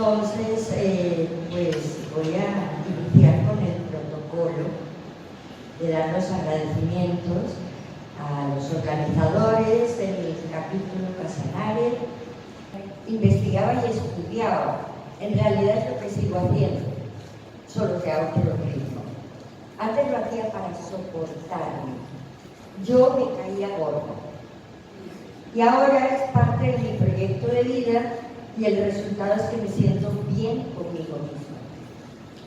Entonces, pues voy a iniciar con el protocolo de dar los agradecimientos a los organizadores del capítulo Casanare. Investigaba y estudiaba, en realidad es lo que sigo haciendo, solo que a otro ritmo. Antes lo hacía para soportarme, yo me caía gorda. Y ahora es parte de mi proyecto de vida y el resultado es que me siento bien conmigo misma.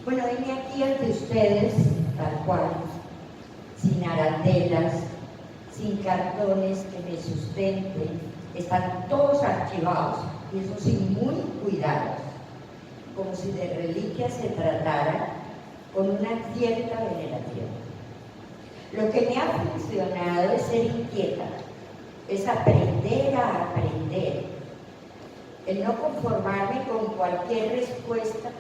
Bueno, vine aquí ante ustedes, tal cual, sin arandelas, sin cartones que me sustenten, están todos archivados y eso sí, muy cuidados, como si de reliquias se tratara, con una cierta veneración. Lo que me ha funcionado es ser inquieta, es aprender a aprender, el no conformarme con cualquier respuesta,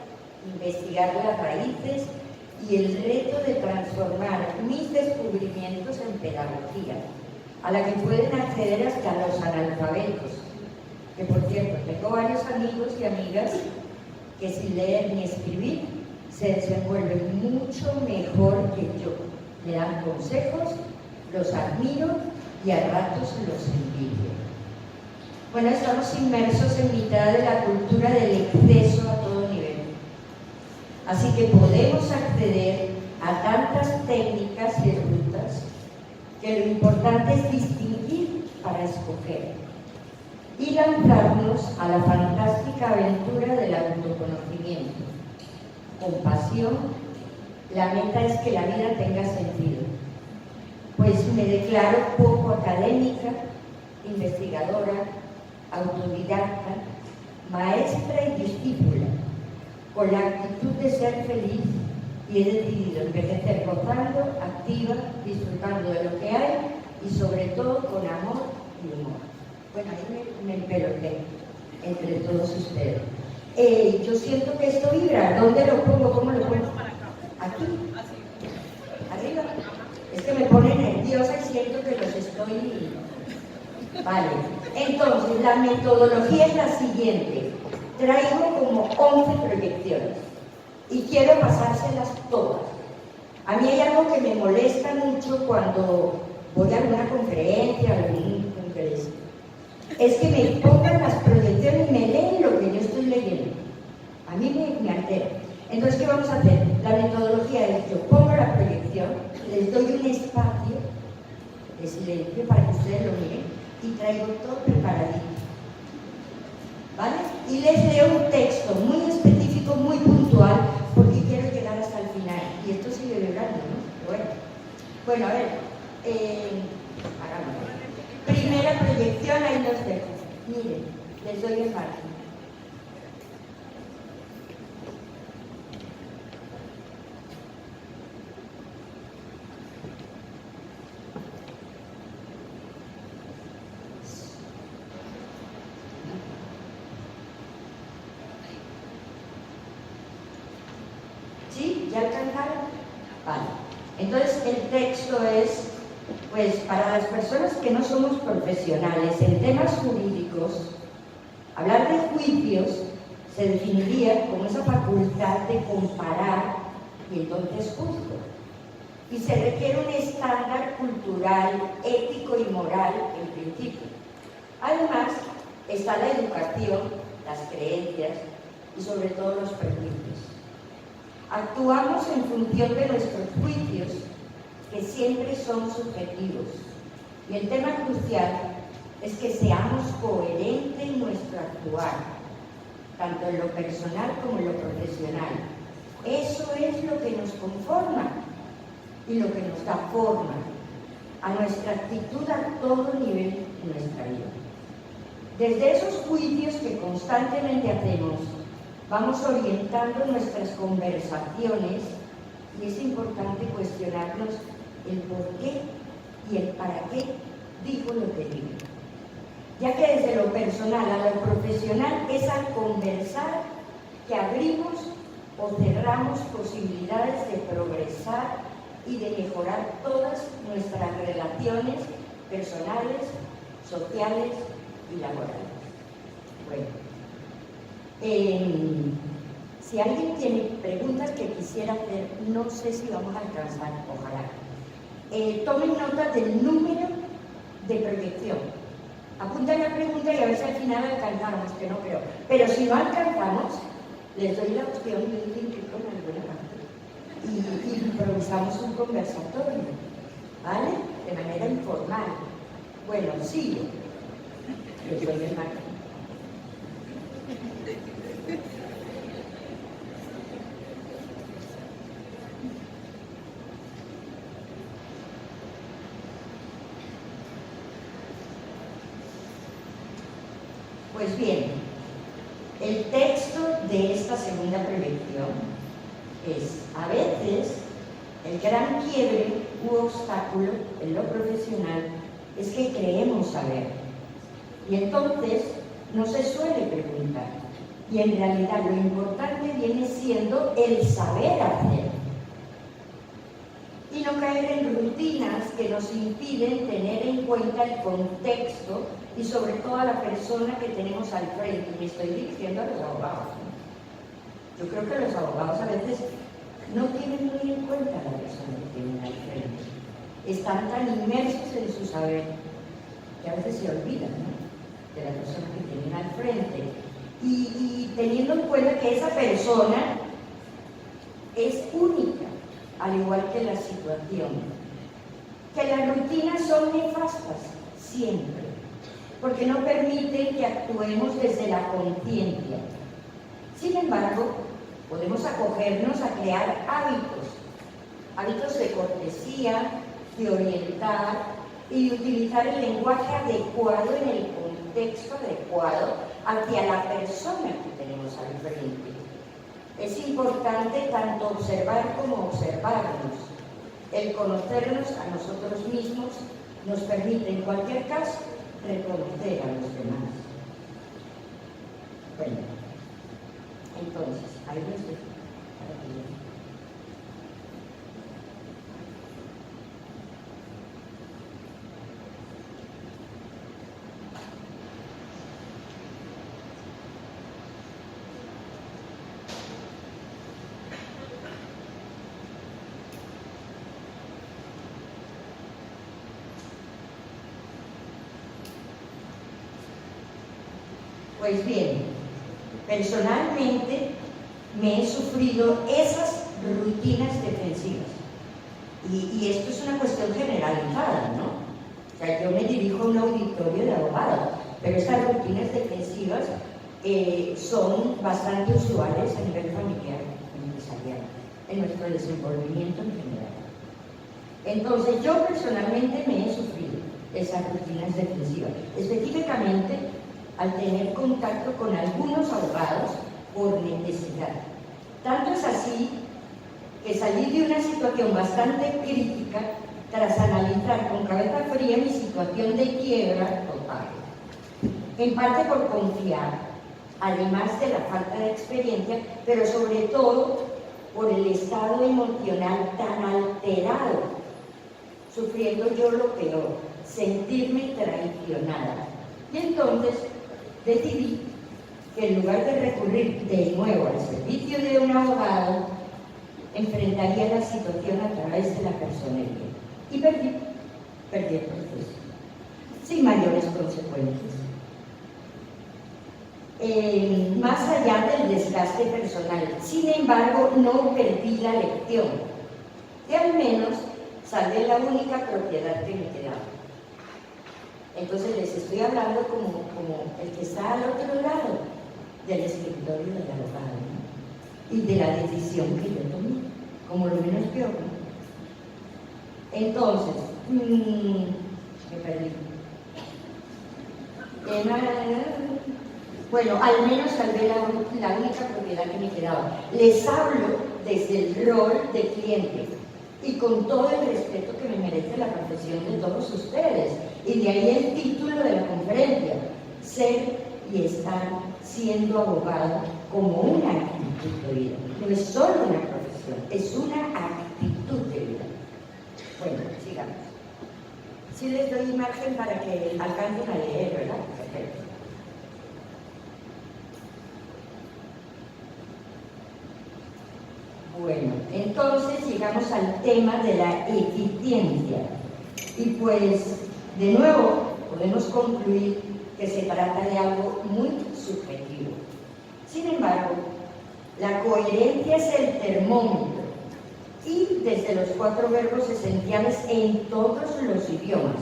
investigar las raíces y el reto de transformar mis descubrimientos en pedagogía, a la que pueden acceder hasta los analfabetos, que por cierto, tengo varios amigos y amigas que sin leer ni escribir se desenvuelven mucho mejor que yo. Me dan consejos, los admiro y a ratos los envidio. Bueno, estamos inmersos en mitad de la cultura del exceso a todo nivel. Así que podemos acceder a tantas técnicas y rutas que lo importante es distinguir para escoger y lanzarnos a la fantástica aventura del autoconocimiento. Con pasión, la meta es que la vida tenga sentido. Pues me declaro poco académica, investigadora, autodidacta, maestra y discípula, con la actitud de ser feliz y he decidido envejecer gozando, activa, disfrutando de lo que hay y sobre todo con amor y humor. Bueno, ahí me empeloté entre todos ustedes. Yo siento que esto vibra. ¿Dónde lo pongo? ¿Cómo lo pongo? ¿Aquí? ¿Arriba? Es que me pone nerviosa y siento que los estoy... Vale. Entonces, la metodología es la siguiente. Traigo como 11 proyecciones y quiero pasárselas todas. A mí hay algo que me molesta mucho cuando voy a alguna conferencia, a algún congreso. Es que me pongan las proyecciones y me leen lo que yo estoy leyendo. A mí me altera. Entonces, ¿qué vamos a hacer? La metodología es, yo pongo la proyección, les doy un espacio de silencio para que ustedes lo miren y traigo todo preparadito. ¿Vale? Y les leo un texto muy específico, muy puntual, porque quiero llegar hasta el final. Y esto sigue vibrando, ¿no? Bueno, a ver, hagamos. Primera proyección, ahí los dejo. Miren, les doy el margen. ¿Sí? ¿Ya alcanzaron? Vale. Entonces, el texto es... Pues para las personas que no somos profesionales en temas jurídicos, hablar de juicios se definiría como esa facultad de comparar y entonces juzgo. Y se requiere un estándar cultural, ético y moral en principio. Además, está la educación, las creencias y sobre todo los prejuicios. Actuamos en función de nuestros juicios, que siempre son subjetivos. Y el tema crucial es que seamos coherentes en nuestro actuar, tanto en lo personal como en lo profesional. Eso es lo que nos conforma y lo que nos da forma a nuestra actitud a todo nivel de nuestra vida. Desde esos juicios que constantemente hacemos, vamos orientando nuestras conversaciones y es importante cuestionarnos el por qué y el para qué digo lo que digo. Ya que desde lo personal a lo profesional es al conversar que abrimos o cerramos posibilidades de progresar y de mejorar todas nuestras relaciones personales, sociales y laborales. Bueno, Si alguien tiene preguntas que quisiera hacer, no sé si vamos a alcanzar, ojalá. Tomen nota del número de proyección. Apunten la pregunta y a ver si al final alcanzamos, que no creo. Pero si no alcanzamos, les doy la opción de un link con alguna parte. Y improvisamos un conversatorio, ¿vale? De manera informal. Bueno, sigo. Les doy el marco. Pues bien, el texto de esta segunda proyección es: a veces el gran quiebre u obstáculo en lo profesional es que creemos saber, y entonces no se suele preguntar, y en realidad lo importante viene siendo el saber hacer y no caer en rutinas que nos impiden tener en cuenta el contexto y sobre todo a la persona que tenemos al frente. Me estoy dirigiendo a los abogados, ¿no? Yo creo que los abogados a veces no tienen muy en cuenta a la persona que tienen al frente. Están tan inmersos en su saber que a veces se olvidan, ¿no?, de la persona que tienen al frente. Y teniendo en cuenta que esa persona es única, al igual que la situación. Que las rutinas son nefastas, siempre, porque no permiten que actuemos desde la conciencia. Sin embargo, podemos acogernos a crear hábitos de cortesía, de orientar y de utilizar el lenguaje adecuado en el contexto adecuado hacia la persona que tenemos al frente. Es importante tanto observar como observarnos. El conocernos a nosotros mismos nos permite, en cualquier caso, reconocer a los demás. Bueno, entonces, ahí les dejo. Pues bien, personalmente me he sufrido esas rutinas defensivas. Y esto es una cuestión generalizada, ¿no? O sea, yo me dirijo a un auditorio de abogados, pero estas rutinas defensivas son bastante usuales a nivel familiar y empresarial, en nuestro desenvolvimiento en general. Entonces, yo personalmente me he sufrido esas rutinas defensivas, específicamente al tener contacto con algunos abogados por necesidad. Tanto es así que salí de una situación bastante crítica tras analizar con cabeza fría mi situación de quiebra total. En parte por confiar, además de la falta de experiencia, pero sobre todo por el estado emocional tan alterado, sufriendo yo lo peor, sentirme traicionada. Y entonces decidí que en lugar de recurrir de nuevo al servicio de un abogado, enfrentaría la situación a través de la personería. Y perdí el proceso, sin mayores consecuencias. Más allá del desgaste personal, sin embargo, no perdí la lección, que al menos salvé la única propiedad que me quedaba. Entonces les estoy hablando como el que está al otro lado del escritorio del abogado, ¿no?, y de la decisión que yo tomé, como lo menos peor, ¿no? Entonces, me perdí. Bueno, al menos salvé la única propiedad que me quedaba. Les hablo desde el rol de cliente y con todo el respeto que me merece la profesión de todos ustedes. Y de ahí el título de la conferencia: ser y estar siendo abogado como una actitud de vida. No es solo una profesión, es una actitud de vida. Bueno, sigamos. Sí les doy margen para que alcancen a leer, ¿verdad? Perfecto. entonces llegamos al tema de la eficiencia. Y pues, de nuevo, podemos concluir que se trata de algo muy subjetivo. Sin embargo, la coherencia es el termómetro y desde los 4 verbos esenciales en todos los idiomas,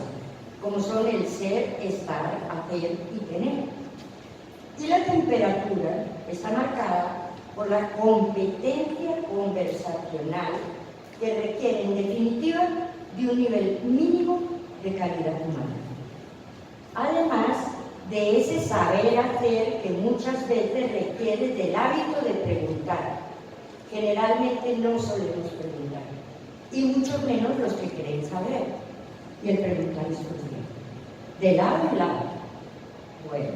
como son el ser, estar, hacer y tener. Y la temperatura está marcada por la competencia conversacional que requiere, en definitiva, de un nivel mínimo de calidad humana. Además de ese saber hacer que muchas veces requiere del hábito de preguntar. Generalmente no solemos preguntar, y mucho menos los que quieren saber. Y el preguntar es posible. De lado en lado. Bueno,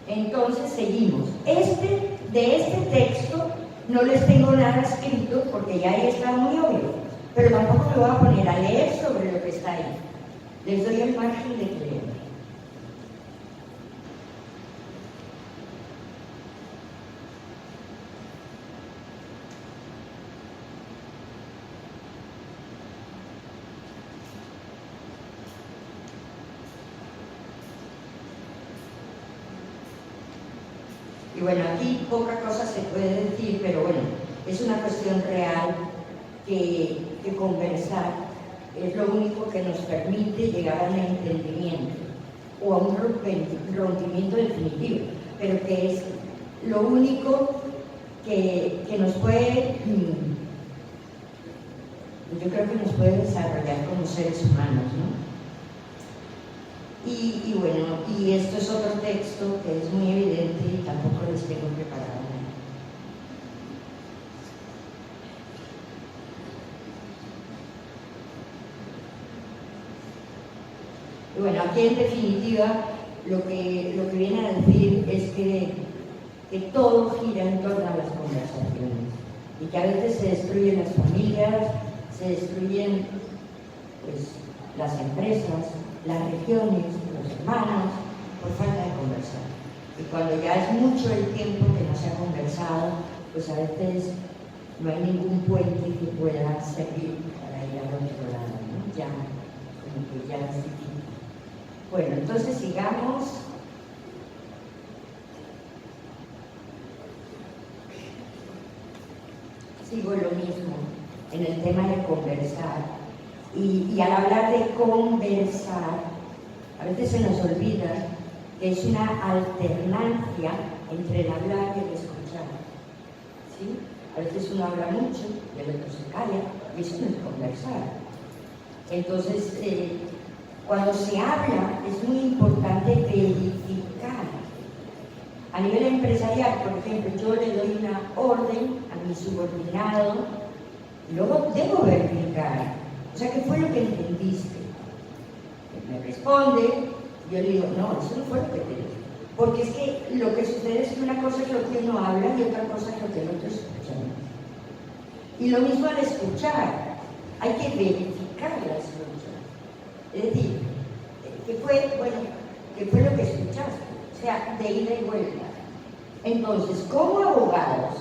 entonces seguimos. De este texto no les tengo nada escrito porque ya ahí está muy obvio, pero tampoco me voy a poner a leer sobre lo que está ahí. Les doy el margen de creer. Y bueno, aquí poca cosa se puede decir, pero bueno, es una cuestión real que conversar es lo único que nos permite llegar a un entendimiento o a un rompimiento definitivo, pero que es lo único que nos puede, yo creo que nos puede desarrollar como seres humanos, ¿no? Y bueno, y esto es otro texto que es muy evidente y tampoco les tengo preparado. Y bueno, aquí en definitiva lo que viene a decir es que todo gira en torno a las conversaciones y que a veces se destruyen las familias, se destruyen pues, las empresas, las regiones, los hermanos, por falta de conversar. Y cuando ya es mucho el tiempo que no se ha conversado, pues a veces no hay ningún puente que pueda servir para ir al otro lado, ¿no? Ya, como que ya es difícil. Bueno, entonces sigamos. Sigo lo mismo en el tema de conversar. Y al hablar de conversar, a veces se nos olvida que es una alternancia entre el hablar y el escuchar. ¿Sí? A veces uno habla mucho y el otro se calla, y eso no es conversar. Entonces, cuando se habla es muy importante verificar. A nivel empresarial, por ejemplo, yo le doy una orden a mi subordinado, y luego debo verificar. O sea, ¿qué fue lo que entendiste? Me responde, yo le digo, no, eso no fue lo que te dije. Porque es que lo que sucede es que una cosa es lo que uno habla y otra cosa es lo que el otro escucha. Y lo mismo al escuchar, hay que verificar la escucha. Es decir, ¿qué fue lo que escuchaste? O sea, de ida y vuelta. Entonces, como abogados,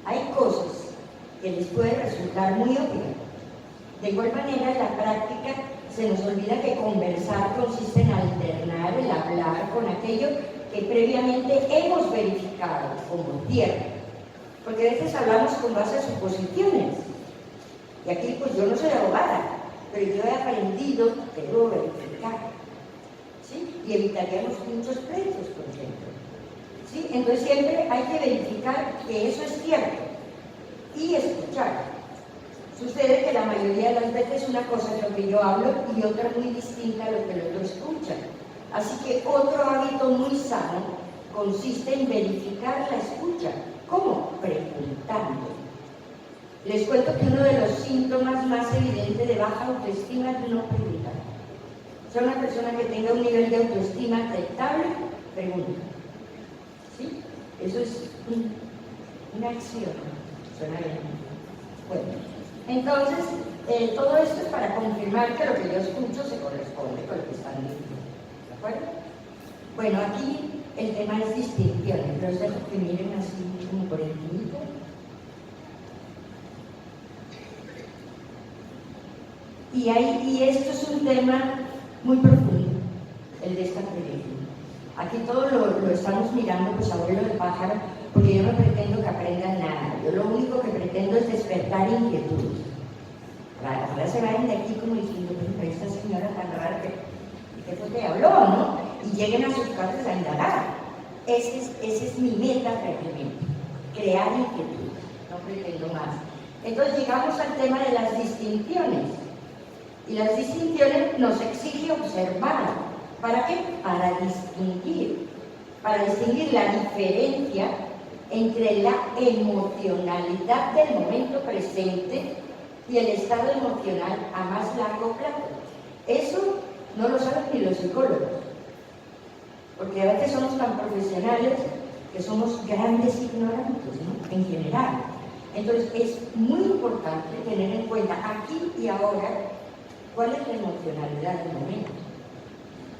hay cosas que les puede resultar muy obvias. De igual manera, en la práctica se nos olvida que conversar consiste en alternar el hablar con aquello que previamente hemos verificado como cierto. Porque a veces hablamos con base a suposiciones. Y aquí, pues yo no soy abogada, pero yo he aprendido que debo verificar. ¿Sí? Y evitaríamos muchos pleitos, por ejemplo. ¿Sí? Entonces siempre hay que verificar que eso es cierto y escuchar. Sucede que la mayoría de las veces una cosa es lo que yo hablo y otra muy distinta a lo que el otro escucha. Así que otro hábito muy sano consiste en verificar la escucha. ¿Cómo? Preguntando. Les cuento que uno de los síntomas más evidentes de baja autoestima es no preguntar. O sea, una persona que tenga un nivel de autoestima aceptable, pregunta. ¿Sí? Eso es una acción. Suena bien. Bueno. Entonces, todo esto es para confirmar que lo que yo escucho se corresponde con lo que están diciendo. ¿De acuerdo? Bueno, aquí el tema es distinciones. Los dejo que miren así como por encima. Y esto es un tema muy profundo, el de esta predicción. Aquí todo lo estamos mirando, pues abuelo de pájaro, porque yo no pretendo que aprendan nada. Yo lo único que pretendo es despertar inquietudes. Ahora se vayan de aquí como diciendo, pero esta señora tan rara que fue que habló, ¿no? Y lleguen a sus casas a indagar. Esa es mi meta realmente, crear inquietudes, no pretendo más. Entonces llegamos al tema de las distinciones. Y las distinciones nos exige observar. ¿Para qué? Para distinguir la diferencia entre la emocionalidad del momento presente y el estado emocional a más largo plazo. Eso no lo saben ni los psicólogos, porque a veces somos tan profesionales que somos grandes ignorantes, ¿no? En general. Entonces es muy importante tener en cuenta aquí y ahora cuál es la emocionalidad del momento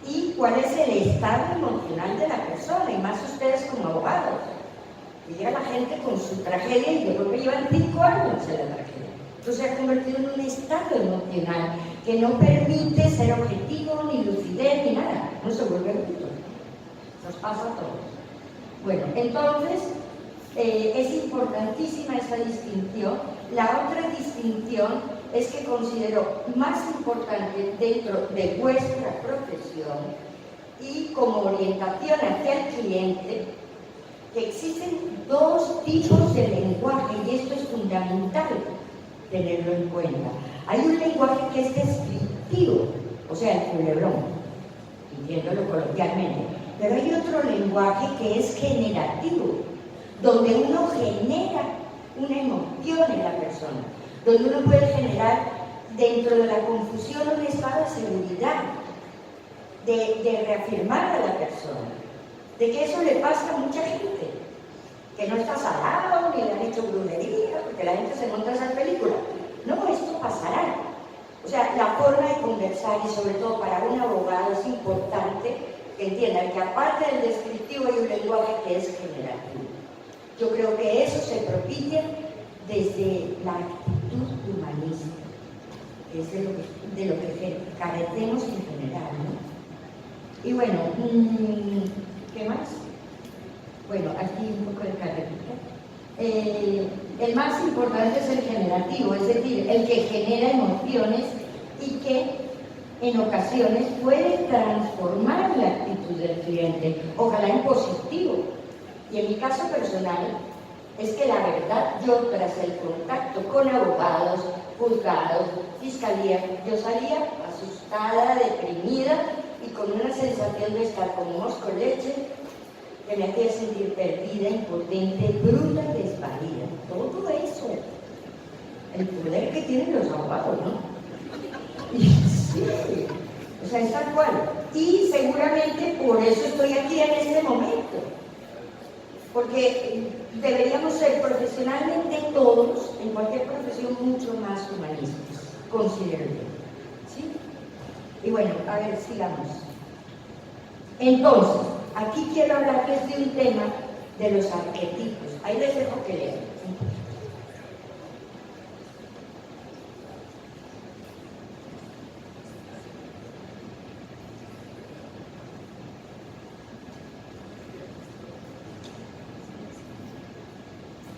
y cuál es el estado emocional de la persona, y más ustedes como abogados. Y llega la gente con su tragedia y yo creo que llevan 5 años en la tragedia. Entonces se ha convertido en un estado emocional que no permite ser objetivo, ni lucidez, ni nada. No se vuelve bruto. Nos pasa a todos. Bueno, entonces es importantísima esa distinción. La otra distinción es que considero más importante dentro de vuestra profesión y como orientación hacia el cliente, que existen 2 tipos de lenguaje, y esto es fundamental tenerlo en cuenta. Hay un lenguaje que es descriptivo, o sea, el culebrón, diciéndolo coloquialmente, pero hay otro lenguaje que es generativo, donde uno genera una emoción en la persona, donde uno puede generar dentro de la confusión un estado de seguridad, de reafirmar a la persona, de que eso le pasa a mucha gente, que no está salado, ni le han hecho brujería, porque la gente se monta esas películas. No, esto pasará. O sea, la forma de conversar, y sobre todo para un abogado, es importante que entiendan que aparte del descriptivo hay un lenguaje que es generativo. Yo creo que eso se propicia desde la actitud humanista, que es de lo que carecemos en general, ¿no? Y bueno, ¿qué más? Bueno, aquí un poco de carretita. El más importante es el generativo, es decir, el que genera emociones y que en ocasiones puede transformar la actitud del cliente, ojalá en positivo. Y en mi caso personal, es que la verdad, yo tras el contacto con abogados, juzgados, fiscalía, yo salía asustada, deprimida y con una sensación de estar como mosco en leche, que me hacía sentir perdida, impotente, bruta, desvalida. Todo eso, el poder que tienen los abogados, ¿no? Y sí, o sea, es tal cual. Y seguramente por eso estoy aquí en este momento. Porque deberíamos ser profesionalmente todos, en cualquier profesión, mucho más humanistas, considero yo. ¿Sí? Y bueno, a ver, sigamos. Entonces, aquí quiero hablarles de un tema de los arquetipos. Ahí les dejo que lean.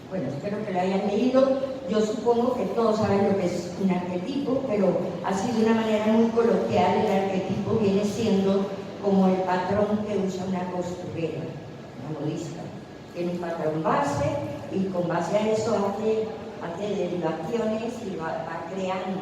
Bueno, espero que lo hayan leído. Yo supongo que todos saben lo que es un arquetipo, pero así de una manera muy coloquial, el arquetipo viene siendo como el patrón que usa una costurera, una modista. Tiene un patrón base y con base a eso hace derivaciones y va creando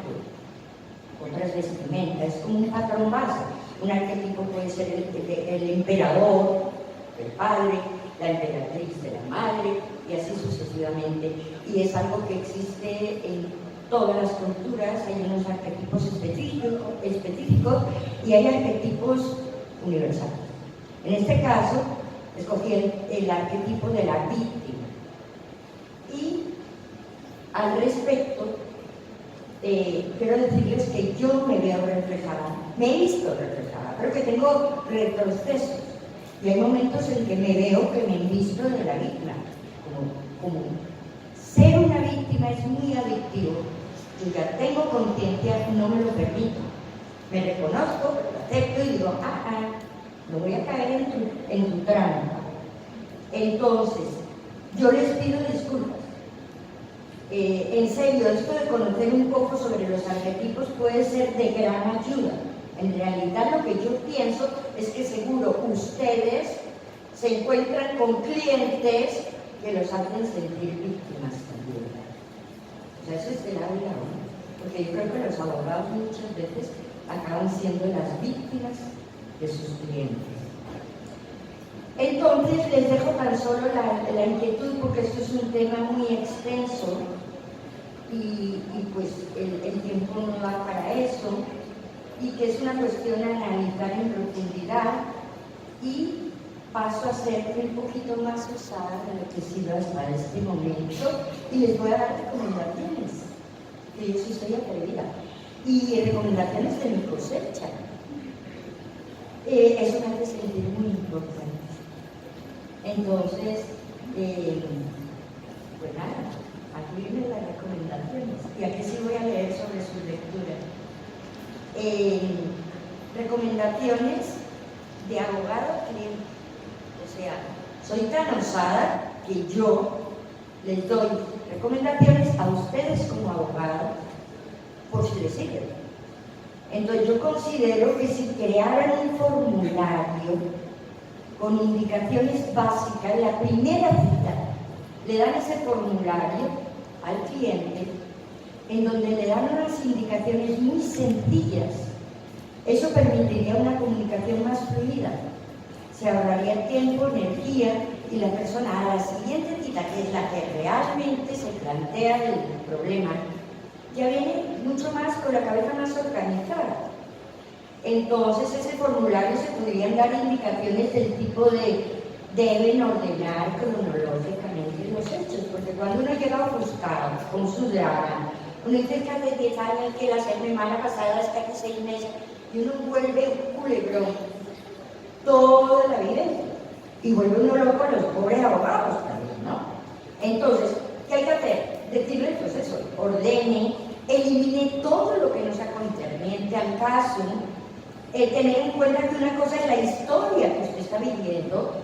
otras vestimentas. Es como un patrón base. Un arquetipo puede ser el emperador, el padre, la emperatriz de la madre, y así sucesivamente. Y es algo que existe en todas las culturas. Hay unos arquetipos específicos y hay arquetipos universales. En este caso, escogí el arquetipo de la víctima. Y al respecto, quiero decirles que yo me veo reflejada, me he visto reflejada, pero que tengo retrocesos. Y hay momentos en que me veo que me he visto de la víctima. Como ser una víctima es muy adictivo, Yo ya tengo conciencia, no me lo permito. Me reconozco, lo acepto y digo, no voy a caer en tu trampa. Entonces, yo les pido disculpas. En serio, esto de conocer un poco sobre los arquetipos puede ser de gran ayuda. En realidad lo que yo pienso es que seguro ustedes se encuentran con clientes que los hacen sentir víctimas también. O sea, eso es de lado y lado, porque yo creo que los abogados muchas veces acaban siendo las víctimas de sus clientes. Entonces les dejo tan solo la inquietud, porque esto es un tema muy extenso y pues el tiempo no da para eso, y que es una cuestión a analizar en profundidad, y paso a ser un poquito más osada de lo que he sido hasta este momento, y les voy a dar recomendaciones, que yo sí soy atrevida, y recomendaciones de mi cosecha. Eso me hace sentir muy importante. Entonces, pues nada, aquí vienen las recomendaciones, y aquí sí voy a leer sobre su lectura. Recomendaciones de abogado-cliente. O sea, soy tan osada que yo les doy recomendaciones a ustedes como abogados por si les sirve. Entonces yo considero que si crearan un formulario con indicaciones básicas, en la primera cita le dan ese formulario al cliente en donde le dan unas indicaciones muy sencillas. Eso permitiría una comunicación más fluida. Se ahorraría tiempo, energía, y la persona a la siguiente cita, que es la que realmente se plantea el problema, ya viene mucho más con la cabeza más organizada. Entonces ese formulario se podrían dar indicaciones del tipo de deben ordenar cronológicamente los hechos, porque cuando uno llega ofuscado con su drama, uno dice que hace 10 años, que la semana pasada, hasta hace 6 meses, y uno vuelve un culebrón toda la vida, y vuelve uno loco a los pobres abogados también, ¿no? Entonces, ¿qué hay que hacer? Decirle el proceso, ordene, elimine todo lo que no sea concerniente al caso, tener en cuenta que una cosa es la historia que usted está viviendo,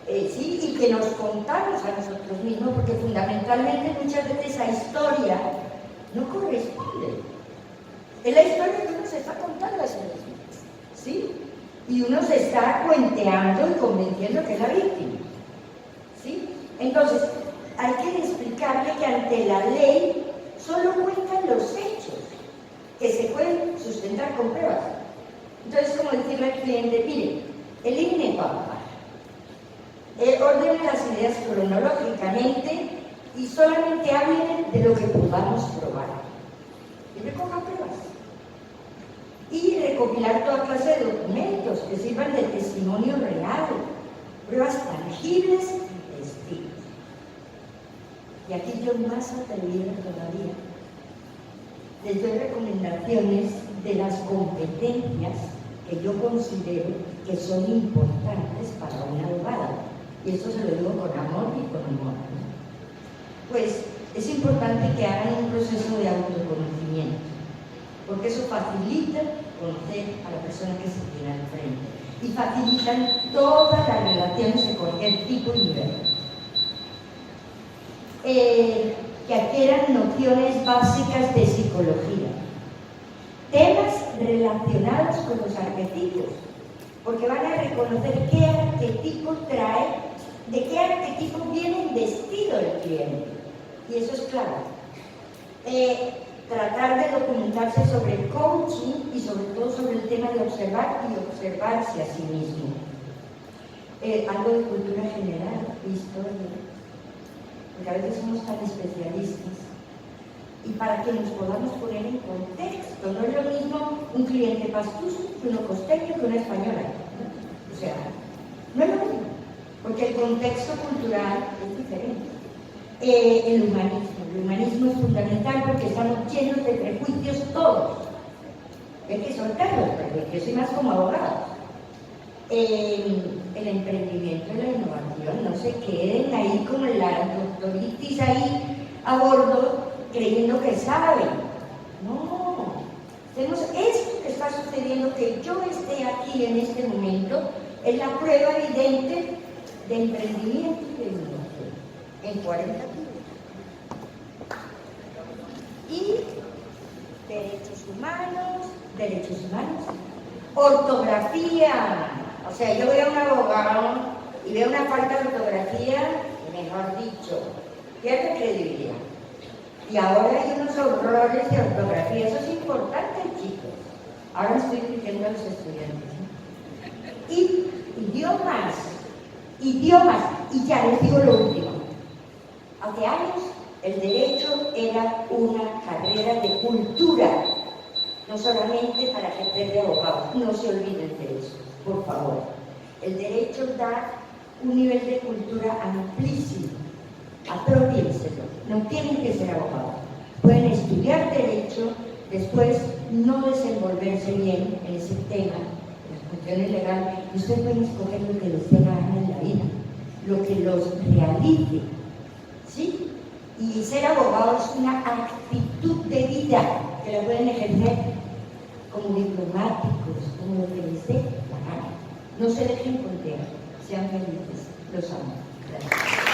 ¿sí? Y que nos contamos a nosotros mismos, porque fundamentalmente muchas veces esa historia no corresponde. Es la historia que uno se está contando a sí mismo, ¿sí? Y uno se está cuenteando y convenciendo que es la víctima, ¿sí? Entonces, hay que explicarle que ante la ley solo cuentan los hechos, que se pueden sustentar con pruebas. Entonces, como decirle al cliente, mire, elimine papá, ordene las ideas cronológicamente y solamente hablen de lo que podamos probar. Y recoja pruebas. Y recopilar toda clase de documentos que sirvan de testimonio real, pruebas tangibles y testigos. Y aquí yo más atrevida todavía, les doy recomendaciones de las competencias que yo considero que son importantes para un abogado. Y esto se lo digo con amor y con amor, ¿no? Pues es importante que hagan un proceso de autoconocimiento, porque eso facilita conocer a la persona que se tiene al frente y facilitan todas las relaciones de cualquier tipo y nivel. Que adquieran nociones básicas de psicología, temas relacionados con los arquetipos, porque van a reconocer qué arquetipo trae, de qué arquetipo viene investido el cliente, y eso es clave. Tratar de documentarse sobre el coaching y sobre todo sobre el tema de observar y observarse a sí mismo. Algo de cultura general, historia, porque a veces somos tan especialistas. Y para que nos podamos poner en contexto, no es lo mismo un cliente pastuso que uno costeño que una española, ¿no? O sea, no es lo mismo, porque el contexto cultural es diferente. El humanismo es fundamental porque estamos llenos de prejuicios todos. Hay que soltarlos, porque yo soy más como abogado. El emprendimiento y la innovación, no se queden ahí como la doctoritis ahí a bordo creyendo que saben. No. Esto que está sucediendo, que yo esté aquí en este momento, es la prueba evidente de emprendimiento y de innovación en 40 minutos. Y derechos humanos, ortografía. O sea, yo veo a un abogado y veo una falta de ortografía, mejor dicho, pierde credibilidad. Y ahora hay unos horrores de ortografía, eso es importante, chicos. Ahora estoy diciendo a los estudiantes, ¿no? Y idiomas, y ya les digo lo último. Hace años el derecho era una carrera de cultura, no solamente para ejercer de abogados. No se olviden de eso, por favor. El derecho da un nivel de cultura amplísimo. Apropiénselo. No tienen que ser abogados. Pueden estudiar derecho, después no desenvolverse bien en ese tema, en las cuestiones legales, y ustedes pueden escoger lo que les dé la gana en la vida, lo que los realice, ¿sí? Y ser abogado es una actitud de vida que la pueden ejercer como diplomáticos, como lo que les dé la gana. No se dejen contear, sean felices, los amo. Gracias.